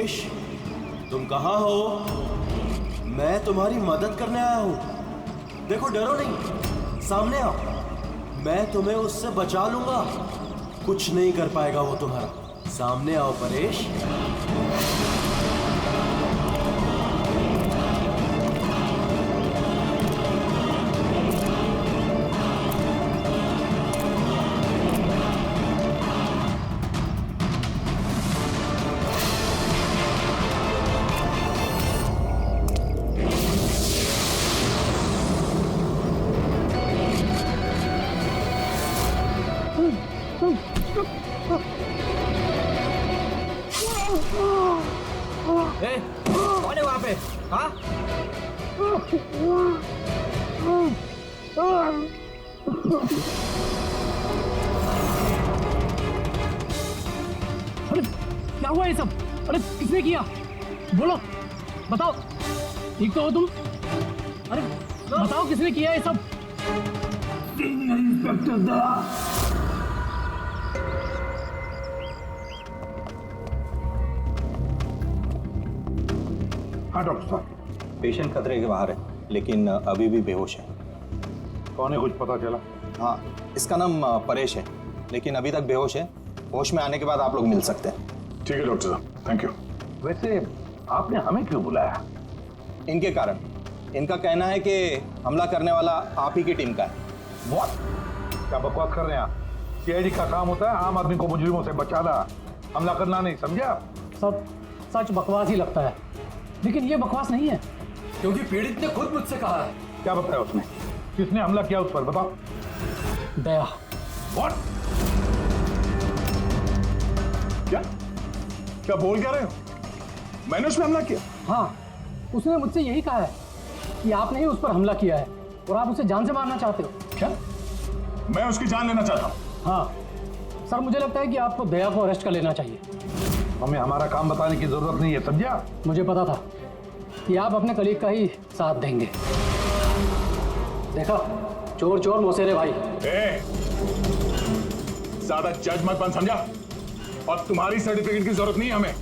परेश, तुम कहाँ हो? मैं तुम्हारी मदद करने आया हूँ। देखो, डरो नहीं, सामने आओ, मैं तुम्हें उससे बचा लूंगा। कुछ नहीं कर पाएगा वो तुम्हारा। सामने आओ परेश। कौन है वहाँ पे? हाँ? अरे क्या हुआ ये सब? अरे किसने किया? बोलो, बताओ। ठीक तो हो तुम? अरे बताओ किसने किया ये सब? इंस्पेक्टर दया। हाँ डॉक्टर साहब, पेशेंट खतरे के बाहर है, लेकिन अभी भी बेहोश है। कौन है, कुछ पता चला? हाँ, इसका नाम परेश है, लेकिन अभी तक बेहोश है। होश में आने के बाद आप लोग मिल सकते हैं। ठीक है डॉक्टर साहब, थैंक यू। वैसे आपने हमें क्यों बुलाया? इनके कारण। इनका कहना है कि हमला करने वाला आप ही की टीम का है। What? क्या बकवास कर रहे हैं आप? सीआईडी का काम होता है आम आदमी को मुजरिमों से बचाना, हमला करना नहीं, समझे आप? सब सच बकवास ही लगता है, लेकिन ये बकवास नहीं है, क्योंकि पीड़ित ने खुद मुझसे कहा है। क्या बताया उसने? किसने हमला किया उस पर, बताओ। दया। What? क्या क्या बोल क्या रहे हो? मैंने उसमें हमला किया? हाँ, उसने मुझसे यही कहा है कि आपने ही उस पर हमला किया है और आप उसे जान से मारना चाहते हो। क्या? मैं उसकी जान लेना चाहता हूँ? हाँ सर, मुझे लगता है कि आपको दया को अरेस्ट कर लेना चाहिए। हमें हमारा काम बताने की जरूरत नहीं है, समझे आप? मुझे पता था कि आप अपने कलीग का ही साथ देंगे। देखा, चोर चोर मौसेरे भाई। ज्यादा जज मत बन, समझा? और तुम्हारी सर्टिफिकेट की जरूरत नहीं है हमें।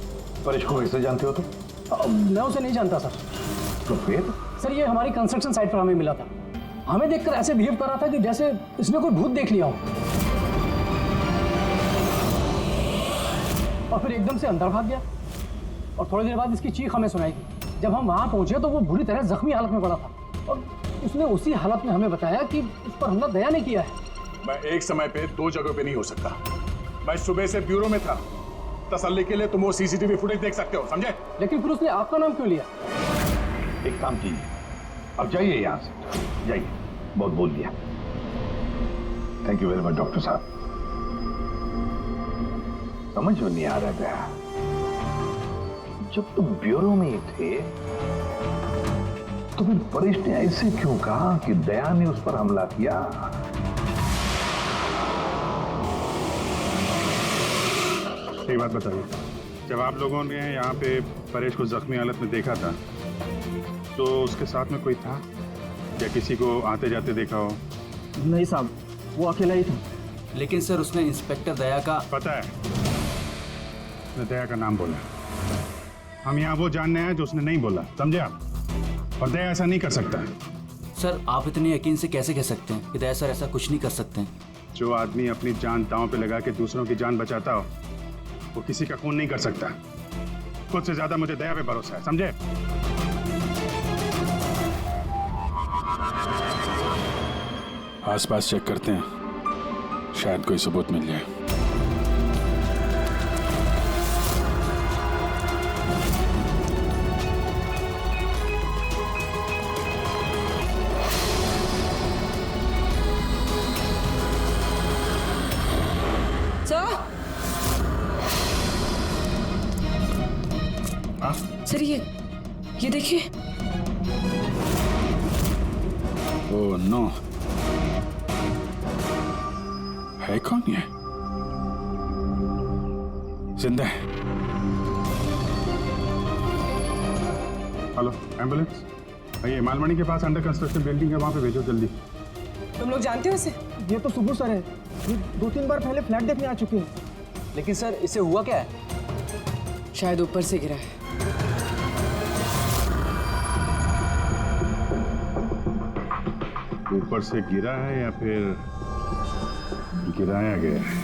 परेश को कैसे जानते हो तुम? मैं उसे नहीं जानता सर। तो फिर? सर, ये हमारी कंस्ट्रक्शन साइट पर हमें मिला था। हमें देखकर ऐसे बिहेव कर रहा था कि जैसे इसने कोई भूत देख लिया हो, और फिर एकदम से अंदर भाग गया। और थोड़ी देर बाद इसकी चीख हमें सुनाई दी। जब हम वहां पहुंचे तो वो बुरी तरह जख्मी हालत में पड़ा था, और उसने उसी हालत में हमें बताया कि उस पर हमला दया ने किया है। मैं एक समय पे दो जगह पे नहीं हो सकता। मैं सुबह से ब्यूरो में था। तसल्ली के लिए तुम वो सीसीटीवी फुटेज देख सकते हो, समझे? लेकिन फिर उसने आपका नाम क्यों लिया? एक काम कीजिए, अब जाइए यहाँ से, जाइए। बहुत बोल दिया। Thank you very much doctor साहब। समझ में नहीं आ रहा था, जब तुम ब्यूरो में ही थे तो फिर परेश ने ऐसे क्यों कहा कि दया ने उस पर हमला किया? एक बात बताइए, जब आप लोगों ने यहाँ पे परेश को जख्मी हालत में देखा था तो उसके साथ में कोई था या किसी को आते जाते देखा हो? नहीं साहब, वो अकेला ही था। लेकिन सर, उसने इंस्पेक्टर दया का पता है, उसने दया का नाम बोला। हम यहाँ वो जानने आए जो उसने नहीं बोला, समझे आप? और दया ऐसा नहीं कर सकता। सर, आप इतने यकीन से कैसे कह सकते हैं कि दया सर ऐसा कुछ नहीं कर सकते हैं? जो आदमी अपनी जान दांव पे लगा के दूसरों की जान बचाता हो वो किसी का खून नहीं कर सकता। खुद से ज्यादा मुझे दया पे भरोसा है, समझे? आसपास चेक करते हैं, शायद कोई सबूत मिल जाए। सर, ये देखिए। ओह नो, है कौन ये? जिंदा है। हेलो, एम्बुलेंस भैया, मालमणी के पास अंडर कंस्ट्रक्शन बिल्डिंग है, वहां पे भेजो जल्दी। तुम लोग जानते हो इसे? ये तो सुबह सर है, ये 2-3 बार पहले फ्लैट देखने आ चुके हैं। लेकिन सर, इसे हुआ क्या है? शायद ऊपर से गिरा है। ऊपर से गिरा है या फिर गिराया गया है?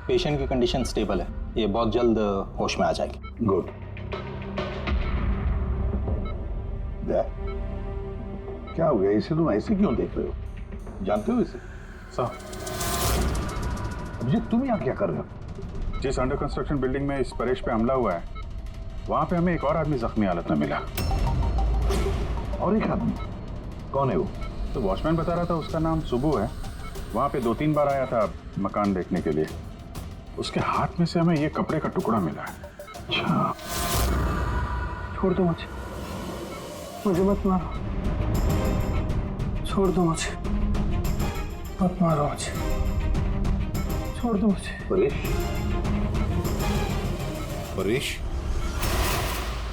पेशेंट की कंडीशन स्टेबल है, ये बहुत जल्द होश में आ जाएगी। गुड। क्या हो गया, इसे तुम ऐसे क्यों देख रहे हो? जानते हो इसे? साहब, अभिजीत तुम यहाँ क्या कर रहे हो? जिस अंडर कंस्ट्रक्शन बिल्डिंग में इस परेश पे हमला हुआ है, वहां पे हमें एक और आदमी जख्मी हालत में मिला। और एक आदमी? कौन है वो? तो वॉचमैन बता रहा था उसका नाम सुबू है। वहां पे 2-3 बार आया था मकान देखने के लिए। उसके हाथ में से हमें ये कपड़े का टुकड़ा मिला है। अच्छा, छोड़ दो मुझे मत मारो, छोड़ दो मुझे, मत मारो मुझे, छोड़ दो मुझे। परेश, परेश,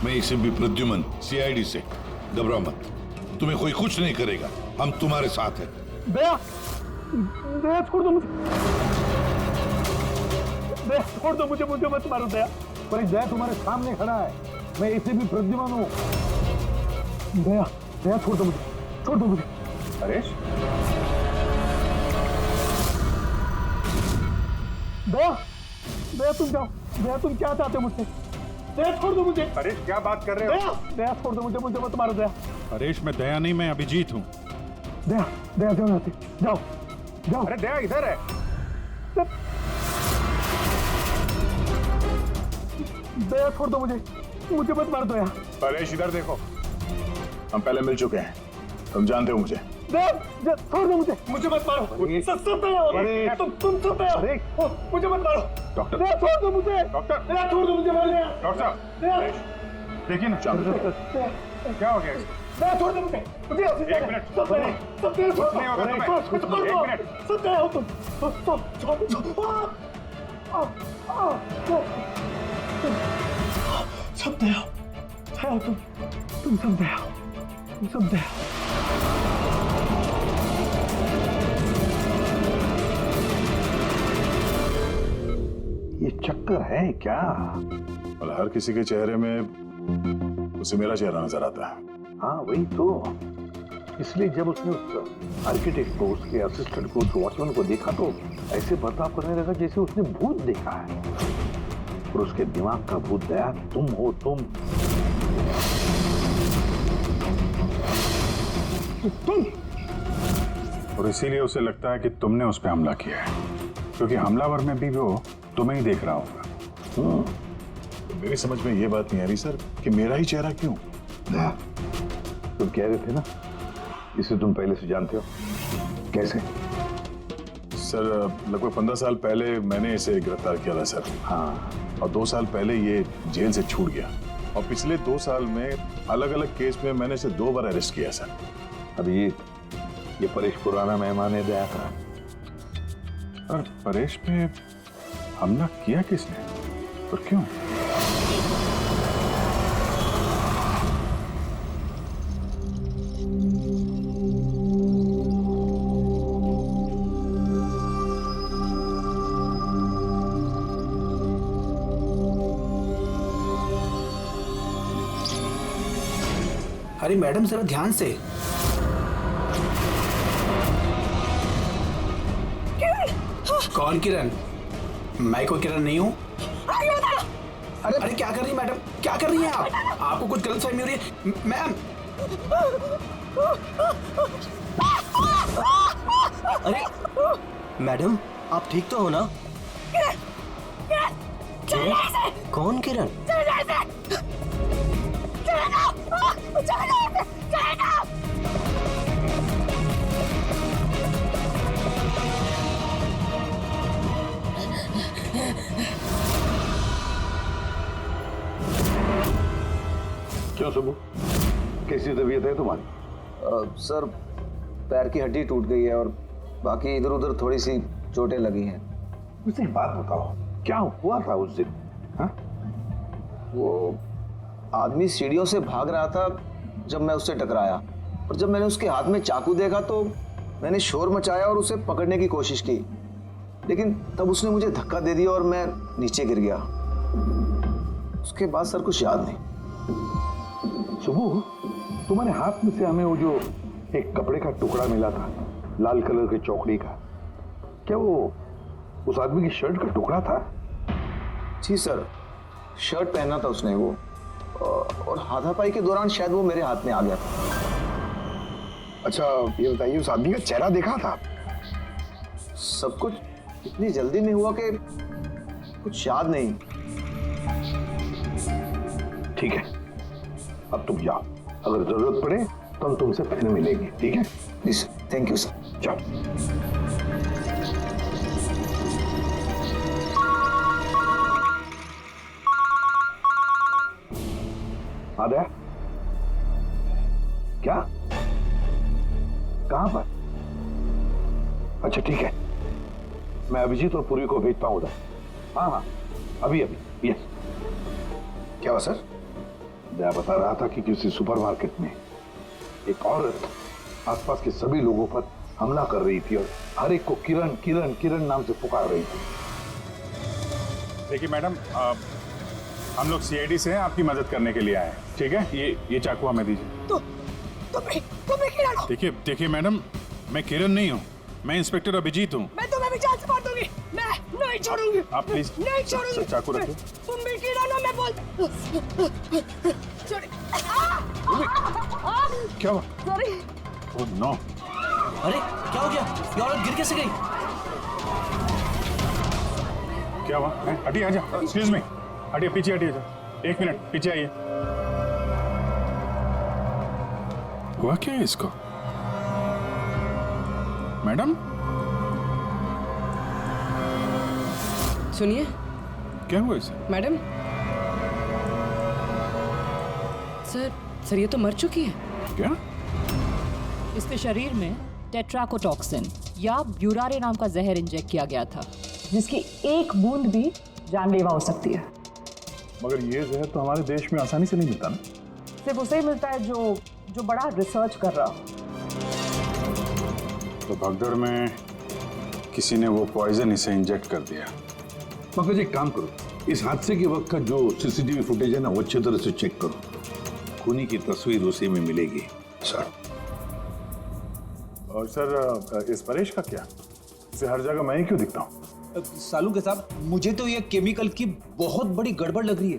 मैं इसे भी प्रद्युमन सीआईडी से। घबराओ मत, तुम्हें कोई कुछ नहीं करेगा, हम तुम्हारे साथ हैं। दया, दया छोड़ दो मुझे, दया छोड़ दो मुझे, मुझे मत मारो दया। परेश दया तुम्हारे सामने खड़ा है, मैं इसे भी प्रद्युमन हूँ। दया, दया छोड़ दो मुझे, छोड़ दो मुझे। परेश, दया, दया तुम जाओ, दया तुम क्या चाहते हो मुझसे? दया छोड़ दो मुझे। परेश क्या बात कर रहे हो? दया, दया छोड़ दो मुझे, मुझे मत मारो दया। परेश मैं दया नहीं, मैं अभिजीत हूँ। दया, दया जाओ यहाँ से, जाओ, जाओ। अरे दया इधर है। दया छोड़ दो मुझे, मुझे मत मार दो दया। परेश इधर देखो, हम पहले मिल चुके हैं, तुम जानते हो मुझे। दया, छोड़ दो मुझे, मुझे मत मारो। सब दया हो, तुम सब दया हो, मुझे मत मारो। डॉक्टर, दया छोड़ दो मुझे, डॉक्टर, दया छोड़ दो मुझे, मार दया। डॉक्टर साहब, दया, देखिए ना, क्या हो गया? दया छोड़ दो मुझे, मुझे एक मिनट, सब दया छोड़ दो, नहीं होगा तुम्हें। कुछ कर दो, एक मिनट। सब दया हो तुम, सब दया हो तुम सब दया हो, तुम सब दया हो। ये चक्कर है क्या? और हर किसी के चेहरे में उसे मेरा चेहरा नजर आता है। हाँ वही तो, इसलिए जब उसने उस आर्किटेक्ट को, उसके असिस्टेंट को, उस वॉचमैन को देखा तो ऐसे बर्ताव करने लगा जैसे उसने भूत देखा है। और उसके दिमाग का भूत दया तुम हो, तुम। और इसीलिए उसे लगता है कि तुमने उस पर हमला किया है, क्योंकि हमलावर में भी वो तुम्हें ही देख रहा होगा। तो मेरी समझ में ये बात नहीं आ रही सर कि मेरा ही चेहरा क्यों? दया, तुम कह रहे थे ना इसे तुम पहले से जानते हो, कैसे? सर लगभग 15 साल पहले मैंने इसे गिरफ्तार किया था सर। हाँ, और 2 साल पहले ये जेल से छूट गया। और पिछले 2 साल में अलग अलग केस में मैंने इसे 2 बार अरेस्ट किया सर। अभी ये परेश पुराना मेहमान है दया का। और परेश पे हमला किया किसने और क्यों? अरे मैडम जरा ध्यान से। कौन किरण? मैं कोई किरण नहीं हूँ। अरे क्या कर रही है मैडम, क्या कर रही हैं आप? आपको कुछ गलतफहमी हो रही है मैम। अरे मैडम, आप ठीक तो हो ना? कौन किरण? क्यों सुबह, कैसी तबीयत है तुम्हारी? सर पैर की हड्डी टूट गई है और बाकी इधर उधर थोड़ी सी चोटें लगी हैं। मुझे एक बात बताओ, क्या हुआ था उस दिन? हाँ? वो आदमी सीढ़ियों से भाग रहा था जब मैं उससे टकराया, और जब मैंने उसके हाथ में चाकू देखा तो मैंने शोर मचाया और उसे पकड़ने की कोशिश की, लेकिन तब उसने मुझे धक्का दे दिया और मैं नीचे गिर गया। उसके बाद सर कुछ याद नहीं। सुबह तुम्हारे हाथ में से हमें वो जो एक कपड़े का टुकड़ा मिला था लाल कलर की चौकड़ी का, क्या वो उस आदमी की शर्ट का टुकड़ा था? जी सर, शर्ट पहना था उसने वो, और हाथापाई के दौरान शायद वो मेरे हाथ में आ गया था। अच्छा ये बताइए, उस आदमी का चेहरा देखा था? सब कुछ इतनी जल्दी में हुआ कि कुछ याद नहीं। ठीक है, अब तुम जाओ, अगर जरूरत पड़े तो हम तुमसे फिर मिलेंगे, ठीक है? जी सर, थैंक यू सर। जाओ। आदया, क्या? कहां पर? अच्छा ठीक है, मैं अभिजीत और पूर्वी को भेजता हूं उधर। हाँ हाँ, अभी अभी। यस। क्या हुआ सर? मैं बता रहा था कि किसी सुपरमार्केट में एक औरत आसपास के सभी लोगों पर हमला कर रही थी और हर एक को किरण किरण किरण नाम से पुकार रही थी। देखिए मैडम, हम लोग सीआईडी से हैं, आपकी मदद करने के लिए आए हैं, ठीक है? ये चाकू हमें दीजिए। देखिए मैडम, मैं किरण नहीं हूँ, मैं इंस्पेक्टर अभिजीत हूँ। मैं तुम्हें भी जान से मार दूंगी। मैं नहीं छोड़ूंगी। आप प्लीज नहीं छोड़ूंगी। चाकू रखिए। तुम भी किरण हो, मैं बोल। क्या हुआ? सॉरी। Oh no. अरे क्या हो गया? ये औरत गिर कैसे गई? क्या हुआ? हटिए, आजा। एक्सक्यूज मी, हटिए, पीछे हटिए। एक मिनट पीछे आइए। हुआ क्या है इसको? मैडम सुनिए। क्या हुआ इसे? मैडम, सर ये तो मर चुकी है। क्या? इसके शरीर में टेट्राकोटॉक्सिन या ब्यूरारे नाम का जहर इंजेक्ट किया गया था, जिसकी एक बूंद भी जानलेवा हो सकती है। मगर ये जहर तो हमारे देश में आसानी से नहीं मिलता ना। सिर्फ उसे ही मिलता है जो बड़ा रिसर्च कर रहा हो। तो भगदड़ में किसी ने वो पॉइजन इसे इंजेक्ट कर दिया। पंकज एक काम करो, इस हादसे के वक्त का जो सीसीटीवी फुटेज है ना वो अच्छी तरह से चेक करो, खूनी की तस्वीर उसी में मिलेगी। सर। और सर इस परेश का क्या? इसे हर जगह मैं ही क्यों दिखता हूँ? सालू के साहब, मुझे तो ये केमिकल की बहुत बड़ी गड़बड़ लग रही है।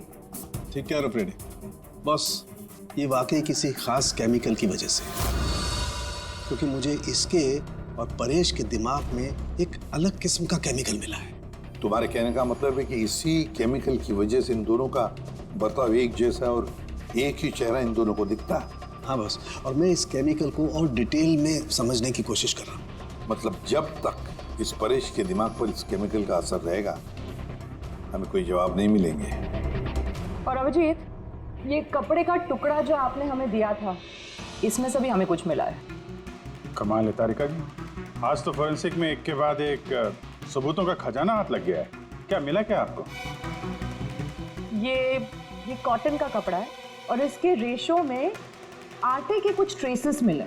ठीक कह रहे फ्रेडी बॉस, ये वाकई किसी खास केमिकल की वजह से, क्योंकि मुझे इसके और परेश के दिमाग में एक अलग किस्म का केमिकल मिला है। तुम्हारे कहने का मतलब है कि इसी केमिकल की वजह से इन दोनों का बर्ताव एक जैसा और एक ही चेहरा इन दोनों को दिखता है। हाँ बॉस, और मैं इस केमिकल को और डिटेल में समझने की कोशिश कर रहा हूँ। मतलब जब तक इस परेश के दिमाग पर इस केमिकल का असर रहेगा, हमें कोई जवाब नहीं मिलेंगे। और अभिजीत, ये कपड़े का टुकड़ा जो आपने हमें दिया था, इसमें से भी हमें कुछ मिला है। कमाल है तारिका जी, आज तो फोरेंसिक में एक के बाद एक सबूतों का खजाना हाथ लग गया है। क्या मिला क्या आपको? ये कॉटन का कपड़ा है और इसके रेशो में आटे के कुछ ट्रेसेस मिले।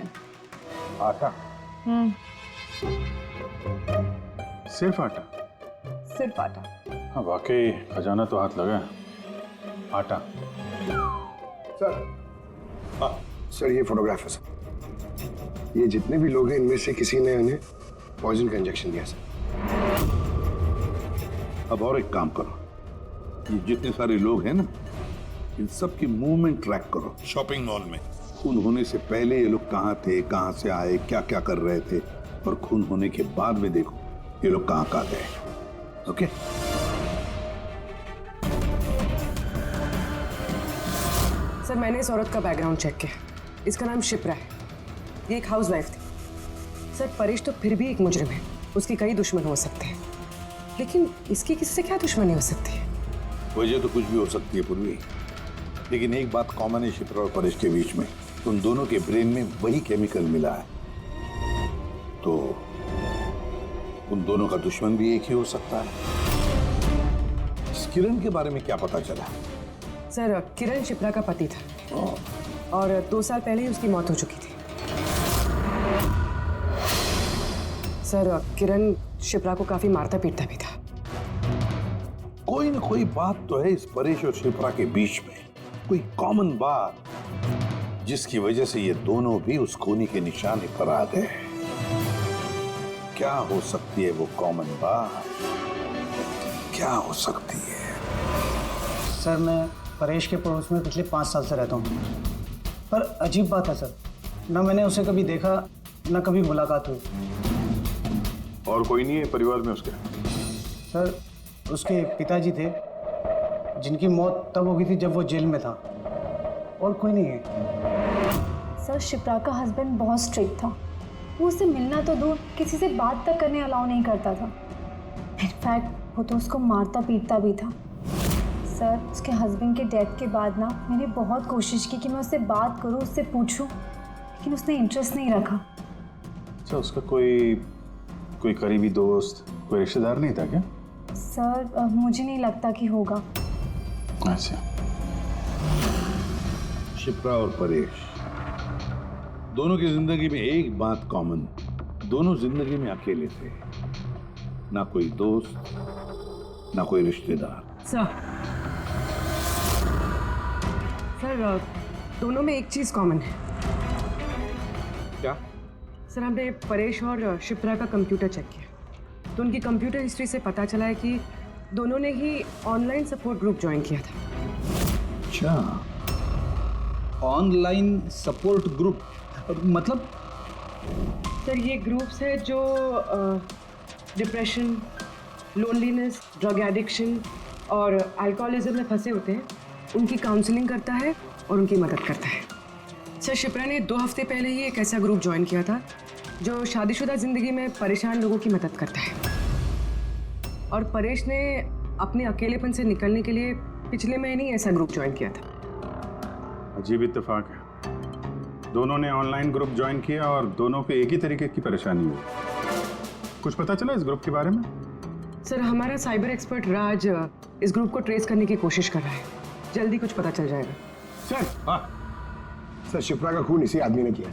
आटा? सिर्फ आटा? सिर्फ आटा। हाँ वाकई खजाना तो हाथ लगा। आटा। सर ये फोटोग्राफ है सर। ये जितने भी लोग हैं इनमें से किसी ने उन्हें पॉइजन का इंजेक्शन दिया सर। अब और एक काम करो, ये जितने सारे लोग हैं ना, इन सब की मूवमेंट ट्रैक करो शॉपिंग मॉल में। खून होने से पहले ये लोग कहाँ थे, कहाँ से आए, क्या क्या कर रहे थे, और खून होने के बाद में देखो ये लोग कहाँ कहाँ गए। ओके? सर मैंने इस औरत का बैकग्राउंड चेक किया। इसका नाम शिप्रा है, ये एक हाउस वाइफ थी। सर परेश तो फिर भी एक मुजरिम है, उसकी कई दुश्मन हो सकते हैं, लेकिन इसकी किसी से क्या दुश्मनी हो सकती है? वजह तो कुछ भी हो सकती है पूर्वी, लेकिन एक बात कॉमन है शिप्रा और परेश के बीच में, उन दोनों के ब्रेन में वही केमिकल मिला है, तो उन दोनों का दुश्मन भी एक ही हो सकता है। इस किरण के बारे में क्या पता चला? सर किरण शिप्रा का पति था और 2 साल पहले ही उसकी मौत हो चुकी थी। सर किरण शिप्रा को काफी मारता पीटता भी था। कोई न कोई बात तो है इस परेश और शिप्रा के बीच में, कोई कॉमन बात जिसकी वजह से ये दोनों भी उस खूनी के निशाने पर आ गए। क्या हो सकती है वो कॉमन बात? क्या हो सकती है? सर मैं परेश के पड़ोस में पिछले 5 साल से रहता हूँ, पर अजीब बात है सर, ना मैंने उसे कभी देखा ना कभी मुलाकात हुई। और कोई नहीं है परिवार में उसके? सर उसके पिताजी थे जिनकी मौत तब हो गई थी जब वो जेल में था, और कोई नहीं है। सर शिप्रा का हस्बैंड बहुत स्ट्रिक्ट था, वो उससे मिलना तो दूर किसी से बात तक करने अलाउ नहीं करता था। इनफैक्ट वो तो उसको मारता पीटता भी था। सर उसके हस्बैंड के डेथ के बाद ना मैंने बहुत कोशिश की कि मैं उससे बात करूं, उससे पूछूं, लेकिन उसने इंटरेस्ट नहीं रखा। अच्छा, उसका कोई करीबी दोस्त, कोई रिश्तेदार नहीं था क्या? सर मुझे नहीं लगता कि होगा। अच्छा। शिप्रा और परेश दोनों की जिंदगी में एक बात कॉमन, दोनों जिंदगी में अकेले थे, ना कोई दोस्त ना कोई रिश्तेदार। सर दोनों में एक चीज कॉमन है। क्या? सर हमने परेश और शिप्रा का कंप्यूटर चेक किया तो उनकी कंप्यूटर हिस्ट्री से पता चला है कि दोनों ने ही ऑनलाइन सपोर्ट ग्रुप ज्वाइन किया था। अच्छा, ऑनलाइन सपोर्ट ग्रुप मतलब? सर ये ग्रुप्स है जो डिप्रेशन, लोनलीनेस, ड्रग एडिक्शन और अल्कोहलिज्म में फंसे होते हैं, उनकी काउंसलिंग करता है और उनकी मदद करता है। सर शिप्रा ने 2 हफ्ते पहले ही एक ऐसा ग्रुप ज्वाइन किया था जो शादीशुदा जिंदगी में परेशान लोगों की मदद करता है, और परेश ने अपने अकेलेपन से निकलने के लिए पिछले महीने ही ऐसा ग्रुप ज्वाइन किया था। अजीब इत्तेफाक है, दोनों ने ऑनलाइन ग्रुप ज्वाइन किया और दोनों को एक ही तरीके की परेशानी हुई। कुछ पता चला इस ग्रुप के बारे में? सर हमारा साइबर एक्सपर्ट राज इस ग्रुप को ट्रेस करने की कोशिश कर रहा है, जल्दी कुछ पता चल जाएगा। सर हाँ सर, शिप्रा का खून इसी आदमी ने किया।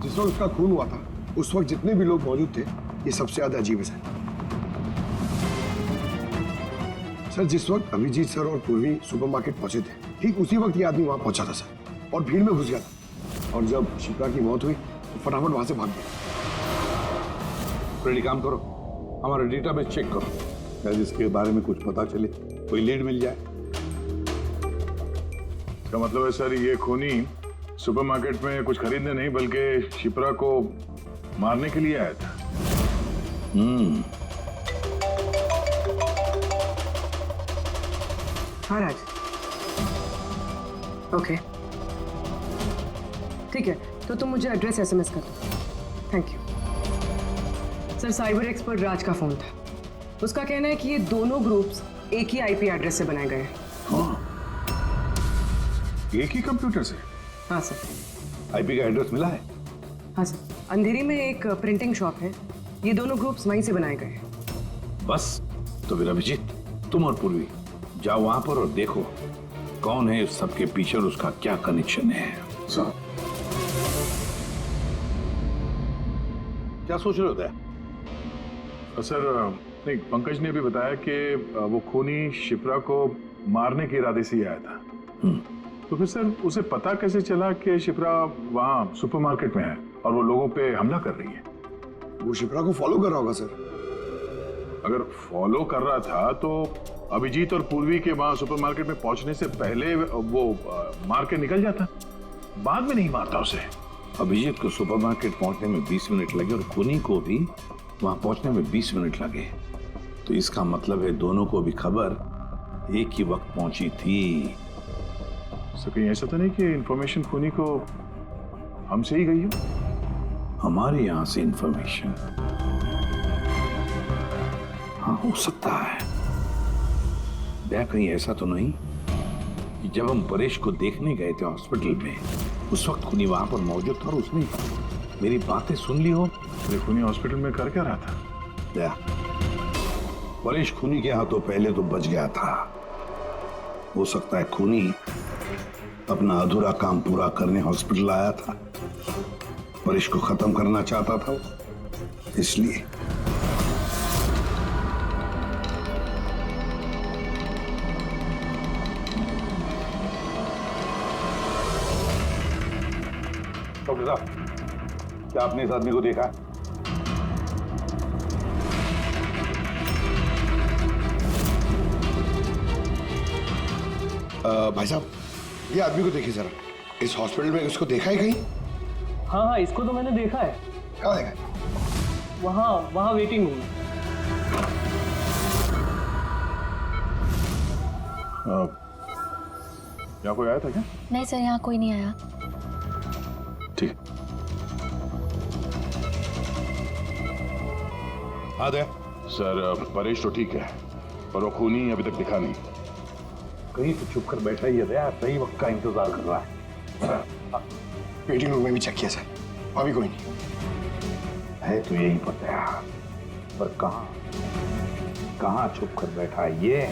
जिस वक्त उसका खून हुआ था उस वक्त जितने भी लोग मौजूद थे, ये सबसे ज्यादा अजीब है सर। जिस वक्त अभिजीत सर और पूर्वी सुपरमार्केट पहुंचे थे, ठीक उसी वक्त ये आदमी वहां पहुंचा था सर, और भीड़ में घुस गया था, और जब शिप्रा की मौत हुई तो फटाफट वहां से भाग गया। रेडी, काम करो, हमारा डेटाबेस चेक करो, शायद इसके बारे में कुछ पता चले, कोई लीड मिल जाए। इसका मतलब है सर ये खूनी सुपरमार्केट में कुछ खरीदने नहीं बल्कि शिप्रा को मारने के लिए आया था। हाँ राज, ओके ठीक है, तो तुम मुझे एड्रेस एसएमएस कर दो। Thank you sir. Cyber expert Raj का फोन था, उसका कहना है कि ये दोनों ग्रुप्स एक ही आईपी एड्रेस से बनाए गए हैं। एक ही कंप्यूटर से? हाँ सर। आईपी का एड्रेस मिला है? हाँ सर, अंधेरी में एक प्रिंटिंग शॉप है, ये दोनों ग्रुप्स वहीं से बनाए गए हैं। बस, तो फिर अभिजीत तुम और पूर्वी जाओ वहां पर और देखो कौन है इस सबके पीछे और उसका क्या कनेक्शन है। क्या सोच रहे होते हैं? सर नहीं, पंकज ने भी बताया कि वो खूनी शिप्रा को मारने के इरादे से ही आया था। तो फिर सर उसे पता कैसे चला कि शिप्रा वहाँ सुपरमार्केट में है और वो लोगों पे हमला कर रही है? वो शिप्रा को फॉलो कर रहा होगा सर। अगर फॉलो कर रहा था तो अभिजीत और पूर्वी के वहाँ सुपरमार्केट में पहुंचने से पहले वो मार के निकल जाता, बाद में नहीं मारता उसे। अभिजीत को सुपरमार्केट पहुंचने में 20 मिनट लगे और खूनी को भी वहां पहुंचने में 20 मिनट लगे, तो इसका मतलब है दोनों को भी खबर एक ही वक्त पहुंची थी। सर कहीं ऐसा तो नहीं कि इंफॉर्मेशन खूनी को हमसे ही गई हो? हमारे यहां से इंफॉर्मेशन? हाँ हो सकता है। क्या कहीं ऐसा तो नहीं कि जब हम परेश को देखने गए थे हॉस्पिटल में, उस वक्त खूनी वहां पर मौजूद था और उसने मेरी बातें सुन ली हो? खूनी हॉस्पिटल में कर क्या रहा था? क्या परेश खूनी के हाथों पहले तो बच गया था, हो सकता है खूनी अपना अधूरा काम पूरा करने हॉस्पिटल आया था, परेश को खत्म करना चाहता था इसलिए। डॉक्टर साहब, क्या आपने इस आदमी को देखा? भाई साहब, ये आदमी को देखिए जरा। इस हॉस्पिटल में उसको देखा है कहीं? हाँ हाँ, इसको तो मैंने देखा है। कहाँ देखा है? वहाँ वहाँ वेटिंग रूम में। यहाँ कोई आया था क्या? नहीं सर, यहाँ कोई नहीं आया। ठीक है। हाँ दे। सर परेश तो ठीक है, पर वो खूनी अभी तक दिखा नहीं। कहीं तो छुप कर बैठा ही है दया, सही वक्त का इंतजार कर रहा है। वेटिंग रूम में भी चेक किया सर, अभी कोई नहीं है। तो यही पता है, पर कहाँ कहाँ छुप कर बैठा है ये?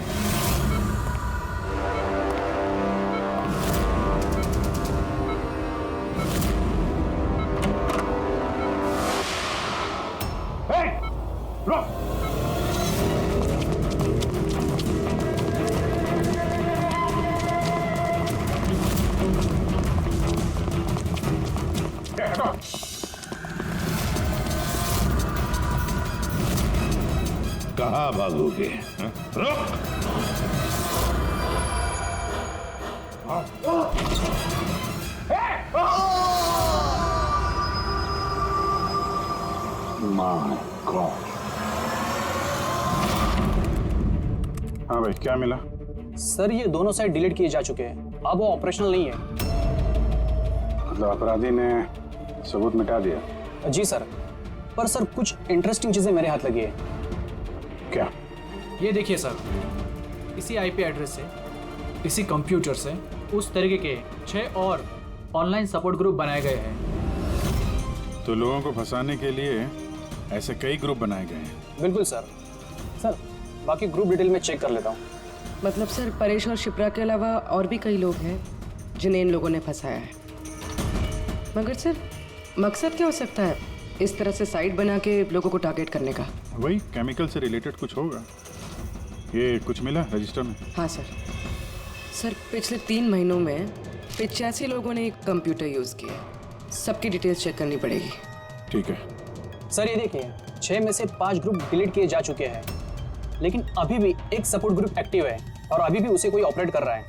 कहाँ भागोगे? रुक! My God. हाँ भाई, क्या मिला? सर ये दोनों साइड डिलीट किए जा चुके हैं, अब वो ऑपरेशनल नहीं है। मतलब अपराधी ने सबूत मिटा दिया? जी सर, पर सर कुछ इंटरेस्टिंग चीजें मेरे हाथ लगी है। क्या? ये देखिए सर, इसी आईपी एड्रेस से, इसी कंप्यूटर से उस तरीके के 6 और ऑनलाइन सपोर्ट ग्रुप बनाए गए हैं। तो लोगों को फंसाने के लिए ऐसे कई ग्रुप बनाए गए हैं? बिल्कुल सर। सर बाकी ग्रुप डिटेल में चेक कर लेता हूँ। मतलब सर, परेश और शिप्रा के अलावा और भी कई लोग हैं जिन्हें इन लोगों ने फंसाया है। मगर सर, मकसद क्या हो सकता है इस तरह से साइट बना के लोगों को टारगेट करने का? वही केमिकल से रिलेटेड कुछ होगा। ये कुछ मिला रजिस्टर में? हाँ सर। सर पिछले 3 महीनों में 85 लोगों ने कंप्यूटर यूज़ किया। सबकी डिटेल्स चेक करनी पड़ेगी। ठीक है सर ये देखिए, 6 में से 5 ग्रुप डिलीट किए जा चुके हैं, लेकिन अभी भी एक सपोर्ट ग्रुप एक्टिव है और अभी भी उसे कोई ऑपरेट कर रहा है।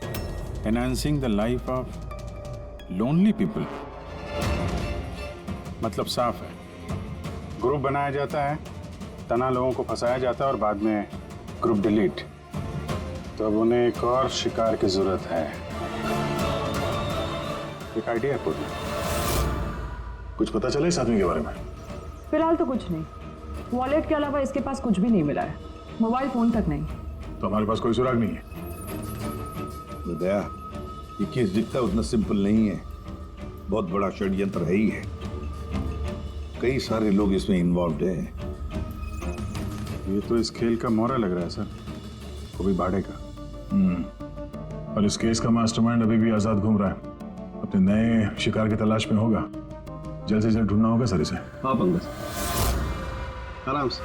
Enhancing the life of lonely people. मतलब साफ है, ग्रुप बनाया जाता है, तना लोगों को फंसाया जाता है और बाद में ग्रुप डिलीट। तो अब उन्हें एक और शिकार की जरूरत है। एक आइडिया है पूरी। कुछ पता चला इस आदमी के बारे में? फिलहाल तो कुछ नहीं। वॉलेट के अलावा इसके पास कुछ भी नहीं मिला है, मोबाइल फोन तक नहीं। तो हमारे पास कोई सुराग नहीं है। दया, ये केस दिखता उतना सिंपल नहीं है, बहुत बड़ा षड्यंत्र है ही है। कई सारे लोग इसमें इन्वॉल्व हैं। ये तो इस खेल का मोहरा लग रहा है सर, कोई बाड़े का। और इस केस का मास्टरमाइंड अभी भी आजाद घूम रहा है, अपने नए शिकार की तलाश में होगा। जल्द से जल्द ढूंढना होगा सर इसे। हाँ पंकज, आराम से।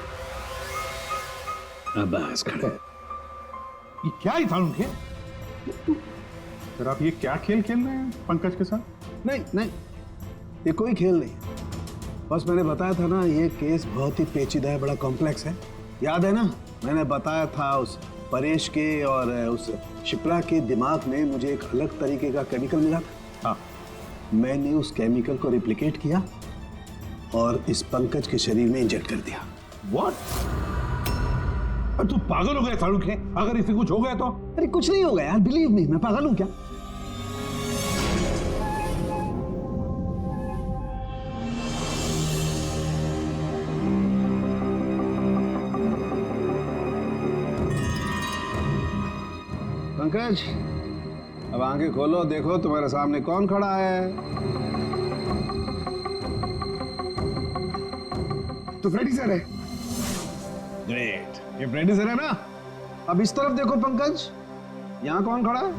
बस खड़े। ये क्या ही था उनके? सर आप ये क्या खेल खेल रहे हैं पंकज के साथ? नहीं नहीं, ये कोई खेल नहीं। बस मैंने बताया था ना, ये केस बहुत ही पेचीदा है, बड़ा कॉम्प्लेक्स है। याद है ना, मैंने बताया था उस परेश के और उस शिप्रा के दिमाग में मुझे एक अलग तरीके का केमिकल मिला था। हाँ, मैंने उस केमिकल को रिप्लिकेट किया और इस पंकज के शरीर में इंजेक्ट कर दिया। What? तू पागल हो गया साड़ू के? अगर इसे कुछ हो गया तो? अरे कुछ नहीं होगा यार, बिलीव मी, मैं पागल हूं क्या? पंकज, अब आंखें खोलो, देखो तुम्हारे सामने कौन खड़ा है। तो फ्रेडी सर है। ग्रेट, ये फ्रेडी सर है ना। अब इस तरफ देखो पंकज, यहाँ कौन खड़ा है?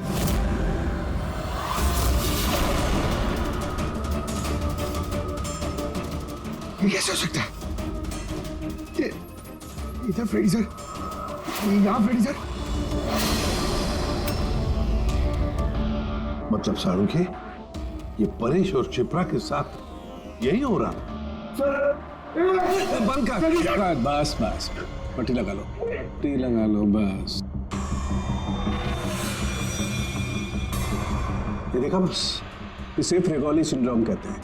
ये कैसे हो सकता है? ये इधर फ्रेडी सर, यहाँ फ्रेडी सर। मतलब शाहरुख है, ये परेश और शिप्रा के साथ यही हो रहा। बंद कर। बस बस, पट्टी लगा लो, पट्टी लगा लो बस। ये देखा बस, इसे फ्रेगोली सिंड्रोम कहते हैं।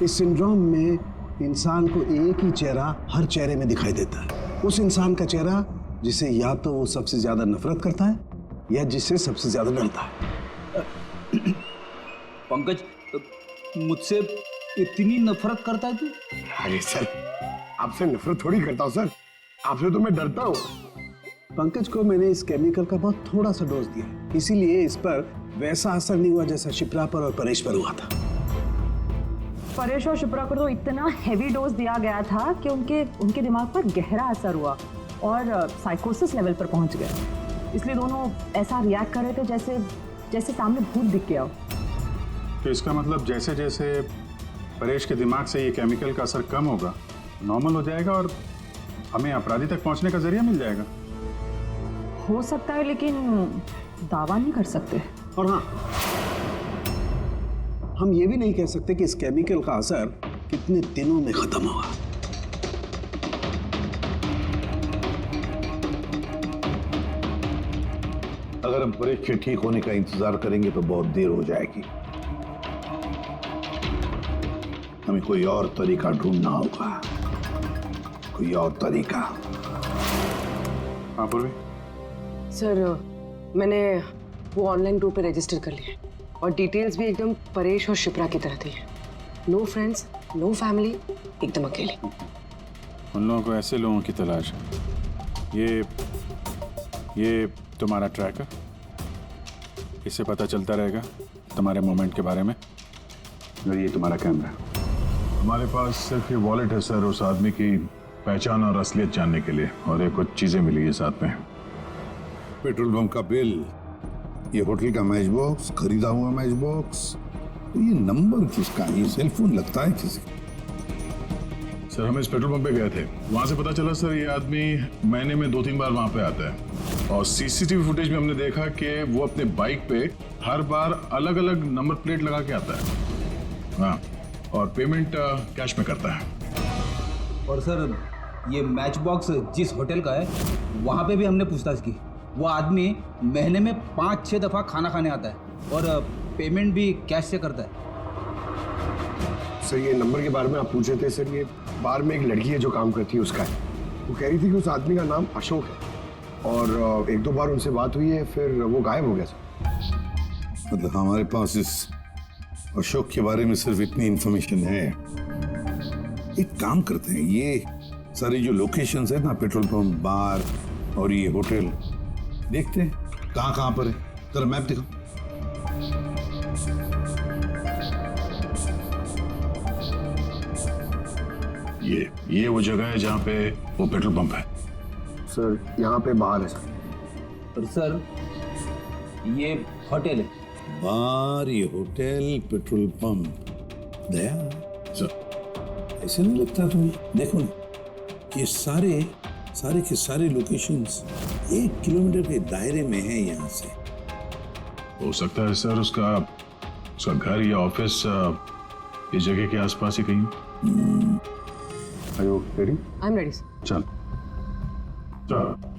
इस सिंड्रोम में इंसान को एक ही चेहरा हर चेहरे में दिखाई देता है। उस इंसान का चेहरा जिसे या तो वो सबसे ज्यादा नफरत करता है या जिससे सबसे ज्यादा डरता है। पंकज, मुझसे इतनी नफरत करता है तू? अरे सर, आपसे नफरत थोड़ी करता हूँ सर, आपसे तो मैं डरता हूँ। पंकज को मैंने इस केमिकल का बहुत थोड़ा सा डोज दिया, इसीलिए इस पर वैसा असर नहीं हुआ जैसा शिप्रा पर और परेश पर हुआ था। परेश और शिप्रा को तो इतना हैवी डोज दिया गया था कि उनके दिमाग पर गहरा असर हुआ और साइकोसिस लेवल पर पहुंच गए। इसलिए दोनों ऐसा रिएक्ट कर रहे थे जैसे सामने भूत दिख गया हो। तो इसका मतलब जैसे जैसे परेश के दिमाग से ये केमिकल का असर कम होगा, नॉर्मल हो जाएगा और हमें अपराधी तक पहुंचने का जरिया मिल जाएगा। हो सकता है, लेकिन दावा नहीं कर सकते। और हाँ, हम ये भी नहीं कह सकते कि इस केमिकल का असर कितने दिनों में खत्म होगा। अगर हम परेश के ठीक होने का इंतजार करेंगे तो बहुत देर हो जाएगी। हमें कोई और तरीका ढूंढना होगा, कोई और तरीका। हाँ पूर्वी। सर, मैंने वो ऑनलाइन ग्रुप पे रजिस्टर कर लिया और डिटेल्स भी एकदम परेश और शिप्रा की तरह थी। नो फ्रेंड्स, नो फैमिली, एकदम अकेले। उन लोगों को ऐसे लोगों की तलाश है। ये तुम्हारा ट्रैकर, इससे पता चलता रहेगा तुम्हारे मूवमेंट के बारे में। और ये तुम्हारा कैमरा। हमारे पास सिर्फ ये वॉलेट है सर, उस आदमी की पहचान और असलियत जानने के लिए, और ये कुछ चीजें मिली है साथ में। पेट्रोल पंप का बिल, ये होटल का मैच बॉक्स, खरीदा हुआ मैच बॉक्स, तो ये नंबर किसका? ये सेलफोन लगता है किसी? सर, हम इस पेट्रोल पंप पे गए थे, वहां से पता चला सर ये आदमी महीने में 2-3 बार वहां पे आता है और सीसीटीवी फुटेज में हमने देखा कि वो अपने बाइक पे हर बार अलग अलग नंबर प्लेट लगा के आता है। हाँ, और पेमेंट कैश में करता है। और सर, ये मैच बॉक्स जिस होटल का है वहाँ पे भी हमने पूछताछ की। वो आदमी महीने में 5-6 दफ़ा खाना खाने आता है और पेमेंट भी कैश से करता है। सर, ये नंबर के बारे में आप पूछ रहे थे सर, ये बार में एक लड़की है जो काम करती है उसका है। वो कह रही थी कि उस आदमी का नाम अशोक है और 1-2 बार उनसे बात हुई है, फिर वो गायब हो गया सर। मतलब हमारे पास इस अशोक के बारे में सिर्फ इतनी इंफॉर्मेशन है। एक काम करते हैं, ये सारी जो लोकेशंस है ना, पेट्रोल पंप, बार और ये होटल, देखते हैं कहाँ पर है। जरा मैप दिखाओ। ये वो जगह है जहाँ पे वो पेट्रोल पंप है। सर, यहाँ पे बाहर है सर। और सर, ये होटल है। बार, ये होटल, पेट्रोल पंप। दया सर, ऐसे नहीं लगता तुम्हें? देखो ना, ये सारे के सारे लोकेशंस 1 किलोमीटर के दायरे में है यहाँ से। हो सकता है सर उसका घर या ऑफिस इस जगह के आसपास ही कहीं। Are you ready? I'm ready, sir. चल।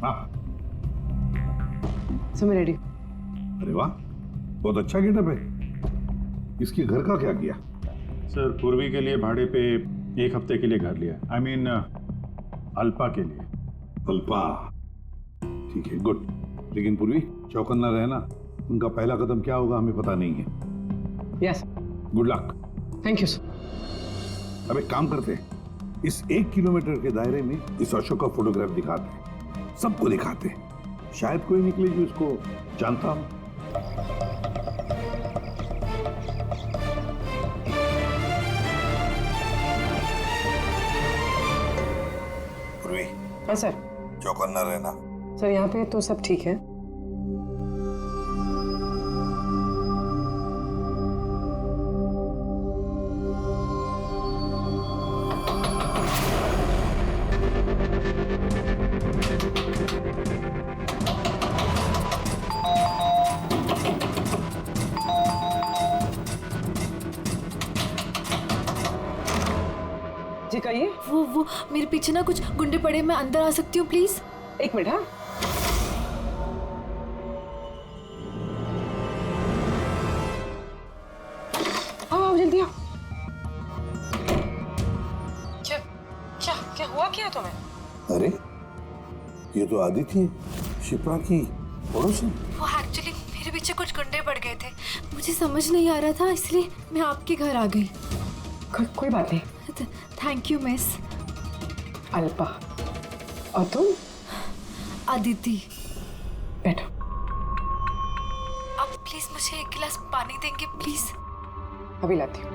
हाँ। सर, मैं रेडी। अरे वाह, बहुत अच्छा गेटअप है। इसके घर का क्या किया? सर, पूर्वी के लिए भाड़े पे 1 हफ्ते के लिए घर लिया। I mean, अल्पा के लिए। अल्पा, ठीक है, गुड। लेकिन पूर्वी, चौकन्ना रहना, उनका पहला कदम क्या होगा हमें पता नहीं है। Yes. Good luck. Thank you sir. अब एक काम करते हैं, इस 1 किलोमीटर के दायरे में इस अशोक का फोटोग्राफ दिखाते हैं, सबको दिखाते हैं, शायद कोई निकले जो इसको जानता हो। पूर्वी। हाँ सर। चौकन्ना रहना। सर, यहाँ पे तो सब ठीक है। बताइए। वो मेरे पीछे ना कुछ गुंडे पड़े, मैं अंदर आ सकती हूँ प्लीज? एक मिनट। हाँ आओ जल्दी आओ। क्या क्या क्या हुआ क्या तुम्हें? अरे ये तो आदित्य है, शिप्रा की पड़ोसी। वो एक्चुअली मेरे पीछे कुछ गुंडे पड़ गए थे, मुझे समझ नहीं आ रहा था, इसलिए मैं आपके घर आ गई। कोई बात नहीं। Thank you miss. अल्पा। और तुम? अदिति। बैठो। आप प्लीज मुझे एक गिलास पानी देंगे प्लीज? अभी लाती हूँ।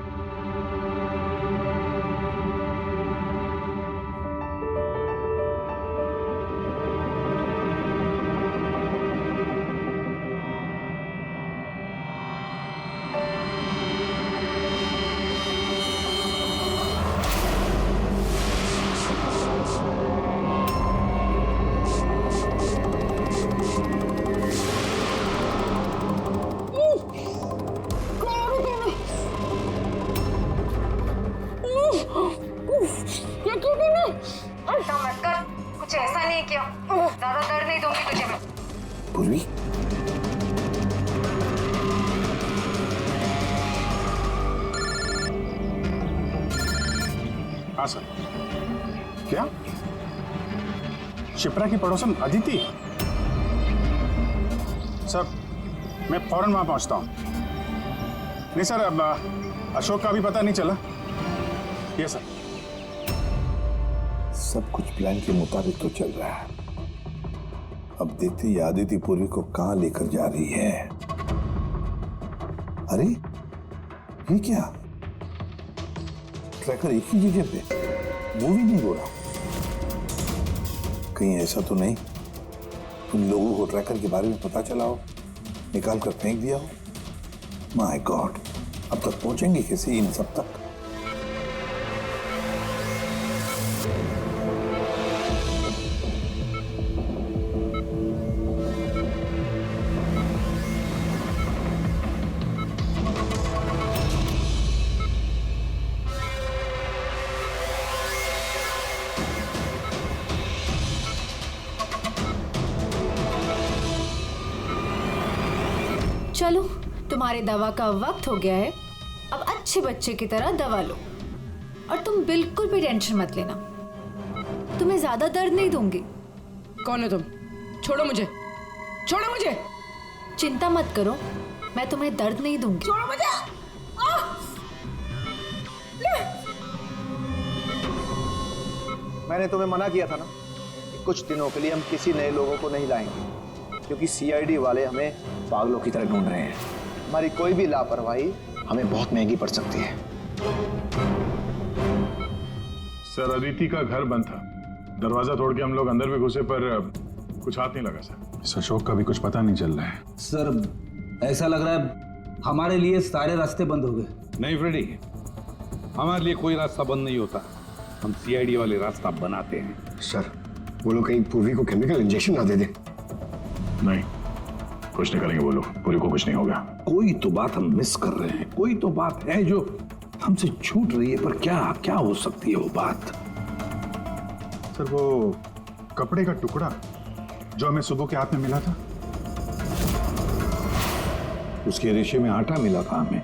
कुछ ऐसा नहीं किया, ज्यादा दर्द नहीं दूंगी तुझे मैं। पूर्वी, हाँ सर। क्या शिप्रा की पड़ोसन अदिति? सर मैं फौरन वहां पहुंचता हूं। नहीं सर, अब अशोक का भी पता नहीं चला। ये सर। सब कुछ प्लान के मुताबिक तो चल रहा है। अब देखते ही आदित्य पूर्वी को कहां लेकर जा रही है। अरे ये क्या, ट्रैकर एक ही जगह पे मूव ही नहीं हो रहा। कहीं ऐसा तो नहीं तुम लोगों को ट्रैकर के बारे में पता चला हो, निकाल कर फेंक दिया हो? माय गॉड, अब तक पहुंचेंगे कैसे इन सब तक? चलो, तुम्हारे दवा का वक्त हो गया है, अब अच्छे बच्चे की तरह दवा लो। और तुम बिल्कुल भी टेंशन मत लेना, तुम्हें ज्यादा दर्द नहीं दूंगी। कौन हो तुम? छोड़ो मुझे, छोड़ो मुझे। चिंता मत करो, मैं तुम्हें दर्द नहीं दूंगी। छोड़ो मुझे। मैंने तुम्हें मना किया था ना कि कुछ दिनों के लिए हम किसी नए लोगों को नहीं लाएंगे, क्योंकि सीआईडी वाले हमें पागलों की तरह ढूंढ रहे हैं। हमारी कोई भी लापरवाही हमें बहुत महंगी पड़ सकती है। सर अदिति का घर बंद था, दरवाजा तोड़ के हम लोग अंदर भी घुसे पर कुछ हाथ नहीं लगा सर। इस अशोक का भी कुछ पता नहीं चल रहा है। सर ऐसा लग रहा है हमारे लिए सारे रास्ते बंद हो गए। नहीं फ्रेडी, हमारे लिए कोई रास्ता बंद नहीं होता, हम सीआईडी वाले रास्ता बनाते हैं। सर वो लोग कहीं पूर्वी को केमिकल इंजेक्शन ना दे दे। नहीं, कुछ नहीं करेंगे वो लोग, पूरी को कुछ नहीं होगा। कोई तो बात हम मिस कर रहे हैं, कोई तो बात है जो हमसे छूट रही है, पर क्या क्या हो सकती है वो बात? सर वो कपड़े का टुकड़ा जो हमें सुबह के हाथ में मिला था, उसके रेशे में आटा मिला था हमें।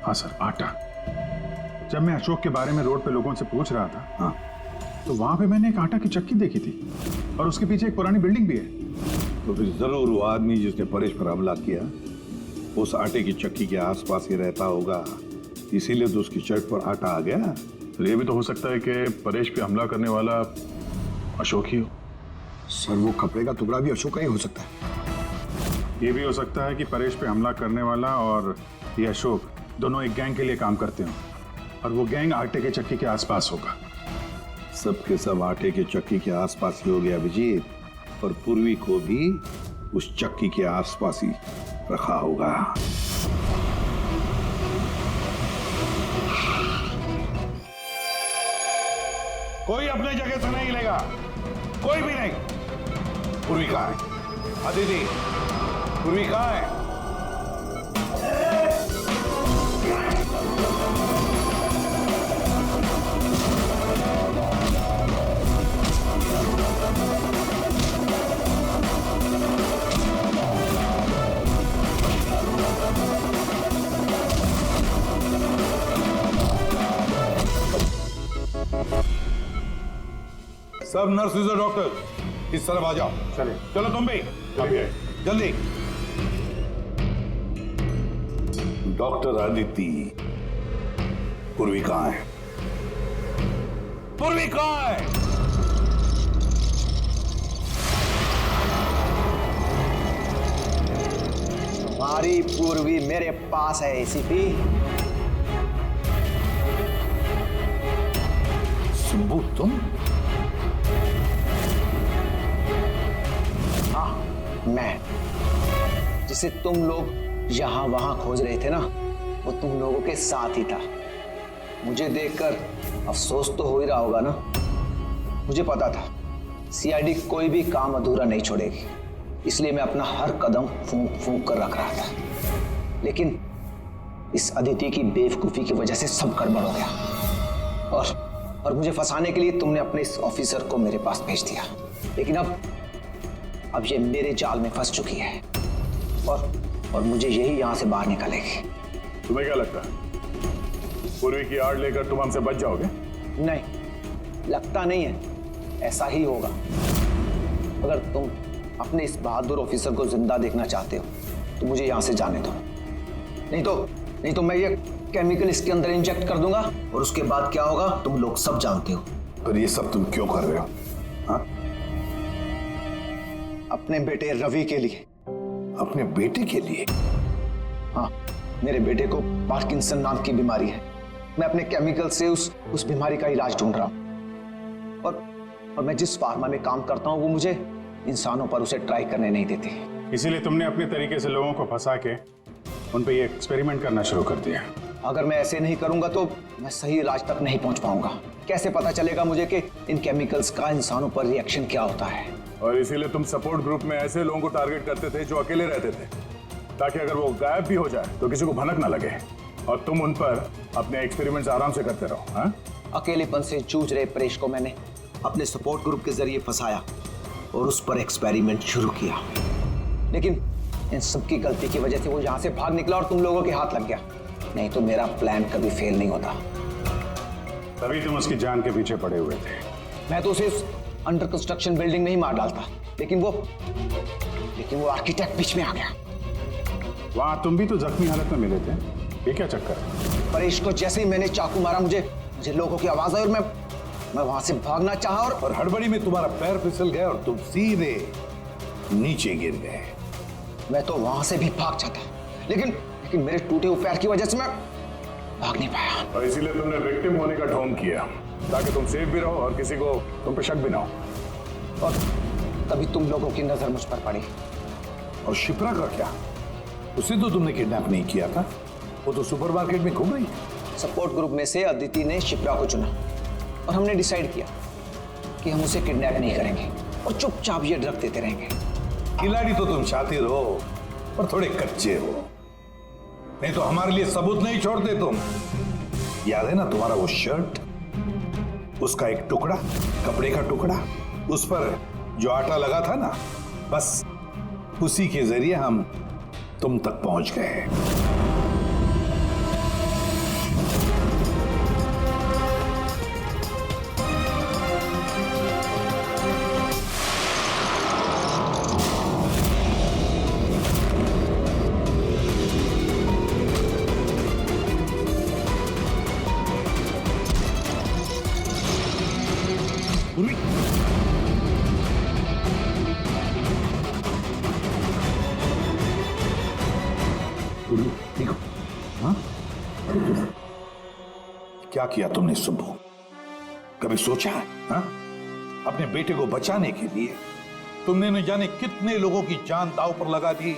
हाँ सर, आटा। जब मैं अशोक के बारे में रोड पे लोगों से पूछ रहा था, हाँ, तो वहां पे मैंने एक आटा की चक्की देखी थी और उसके पीछे एक पुरानी बिल्डिंग भी है। तो फिर जरूर वो आदमी जिसने परेश पर हमला किया उस आटे की चक्की के आसपास ही रहता होगा, इसीलिए तो उसकी शर्ट पर आटा आ गया। तो ये भी तो हो सकता है कि परेश पे हमला करने वाला अशोक ही हो। सर वो कपड़े का टुकड़ा भी अशोक का ही हो सकता है। ये भी हो सकता है कि परेश पे हमला करने वाला और ये अशोक दोनों एक गैंग के लिए काम करते हो और वो गैंग आटे के चक्की के आसपास होगा। सबके सब आटे के चक्की के आसपास ही हो गया विजीत, और पूर्वी को भी उस चक्की के आसपास ही रखा होगा। कोई अपने जगह से नहीं हिलेगा, कोई भी नहीं। पूर्वी कहाँ है? अदिति, पूर्वी कहाँ है? सब नर्सेज और डॉक्टर इस तरफ आ जाओ। चले चलो तुम भी जल्दी। डॉक्टर अदिति, पूर्वी कहाँ है? पूर्वी कहाँ है? हमारी पूर्वी मेरे पास है एसीपी। शंभू तुम? हाँ मैं, जिसे तुम लोग यहां वहां खोज रहे थे ना, वो तुम लोगों के साथ ही था। मुझे देखकर अफसोस तो हो ही रहा होगा ना। मुझे पता था सीआईडी कोई भी काम अधूरा नहीं छोड़ेगी, इसलिए मैं अपना हर कदम फूंक फूंक कर रख रहा था। लेकिन इस अदिति की बेवकूफी की वजह से सब गड़बड़ हो गया और मुझे फंसाने के लिए तुमने अपने इस ऑफिसर को मेरे पास भेज दिया। लेकिन अब ये मेरे जाल में फंस चुकी है और मुझे यही यहां से बाहर निकालेगी। तुम्हें क्या लगता है पूर्वी की आड़ लेकर तुम हमसे बच जाओगे? नहीं, लगता नहीं है, ऐसा ही होगा। अगर तुम अपने इस बहादुर ऑफिसर को जिंदा देखना चाहते हो तो मुझे यहां से जाने दो, नहीं तो मैं ये केमिकल इसके अंदर इंजेक्ट कर दूंगा और उसके बाद क्या होगा तुम लोग सब जानते हो। पर ये सब तुम क्यों कर रहे हो? हाँ? अपने बेटे रवि के लिए। अपने बेटे के लिए? हाँ, मेरे बेटे को पार्किंसन नाम की बीमारी है। मैं अपने केमिकल से उस बीमारी का इलाज ढूंढ रहा हूं और मैं जिस फार्मा में काम करता हूं वो मुझे इंसानों पर उसे ट्राई करने नहीं देती। इसीलिए तुमने अपने तरीके से लोगों को फंसा के उन पे ये एक्सपेरिमेंट करना शुरू कर दिया। अगर मैं ऐसे नहीं करूंगा तो मैं सही इलाज तक नहीं पहुंच पाऊंगा। कैसे पता चलेगा मुझे कि इन केमिकल्स का इंसानों पर रिएक्शन क्या होता है? और इसीलिए तुम सपोर्ट ग्रुप में ऐसे लोगों को टारगेट करते थे जो अकेले रहते थे, ताकि अगर वो गायब भी हो जाए तो किसी को भनक ना लगे और तुम उन पर अपने एक्सपेरिमेंट्स आराम से करते रहो। हाँ? अकेलेपन से जूझ रहे परेश को मैंने अपने सपोर्ट ग्रुप के जरिए फंसाया और उस पर एक्सपेरिमेंट शुरू किया। लेकिन इन सबकी गलती की वजह से वो यहां से भाग निकला और तुम लोगों के हाथ लग गया। नहीं तो मेरा प्लान कभी फेल नहीं होता। तभी तुम उसकी जान के पीछे पड़े हुए थे। मैं तो उसे अंडर कंस्ट्रक्शन बिल्डिंग में ही मार डालता, लेकिन वो आर्किटेक्ट बीच में आ गया। वहां तुम भी तो जख्मी हालत में मिले थे, ये क्या चक्कर है? परेश को जैसे ही मैंने चाकू मारा मुझे लोगों की आवाज आई और मैं वहां से भागना चाहा और हड़बड़ी में तुम्हारा पैर फिसल गया और तुम सीधे नीचे गिर गए। मैं तो वहां से भी भाग जाता, लेकिन मेरे टूटे हुए पैर की वजह से मैं भाग नहीं पाया। और इसीलिए तुमने विक्टिम होने का ढोंग किया ताकि तुम सेफ भी रहो और किसी को तुम पे शक भी ना हो। और तभी तुम लोगों की नजर मुझ पर पड़ी। और शिप्रा का क्या? उसे तो तुमने किडनैप नहीं किया था, वो तो सुपरमार्केट में घूम रही थी। सपोर्ट ग्रुप में से अदिति ने शिप्रा को चुना और हमने डिसाइड किया कि हम उसे किडनैप नहीं करेंगे और चुपचाप ये ड्रग देते रहेंगे। खिलाड़ी तो तुम शातिर हो और थोड़े कच्चे हो, नहीं तो हमारे लिए सबूत नहीं छोड़ते तुम। याद है ना तुम्हारा वो शर्ट, उसका एक टुकड़ा, कपड़े का टुकड़ा, उस पर जो आटा लगा था ना, बस उसी के जरिए हम तुम तक पहुंच गए। देखो, हाँ? क्या किया तुमने सुबह? कभी सोचा है? हाँ? अपने बेटे को बचाने के लिए तुमने न जाने कितने लोगों की जान दांव पर लगा दी,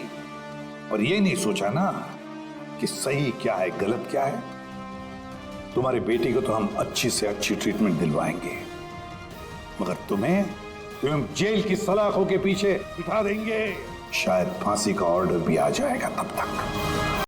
पर यह नहीं सोचा ना कि सही क्या है गलत क्या है। तुम्हारे बेटे को तो हम अच्छी से अच्छी ट्रीटमेंट दिलवाएंगे, मगर तुम्हें जेल की सलाखों के पीछे बिठा देंगे। शायद फांसी का ऑर्डर भी आ जाएगा तब तक।